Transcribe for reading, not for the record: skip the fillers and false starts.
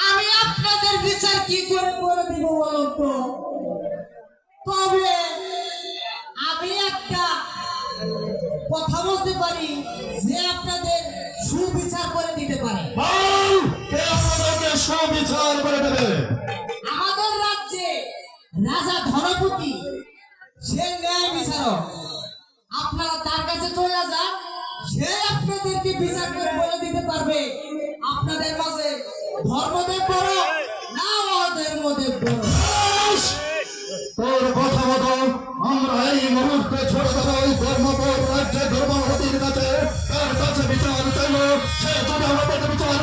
আমি আপনাদের বিচার কি করে করে দিব বলুন তো? তবে আমি একটা কথা বলতে পারি যে আপনাদের সুবিচার করে দিতে পারে। সুবিচার করে দেবে। আমাদের রাজ্যে রাজা ধনপতি সে ন্যায় বিচারক। আপনারা তার কাছে চলে যান, সে আপনাদেরকে বিচার করে বলে দিতে পারবে আপনাদের মাঝে ধর্মদেব বড় না অধর্মদেব বড়। তোর কথা মতো আমরা এই মুহূর্তে ছোট ধর্মপুর রাজ্যে ধর্মপতির কাছে তার কাছে বিচার চাইব। সে যদি আমাদের বিচার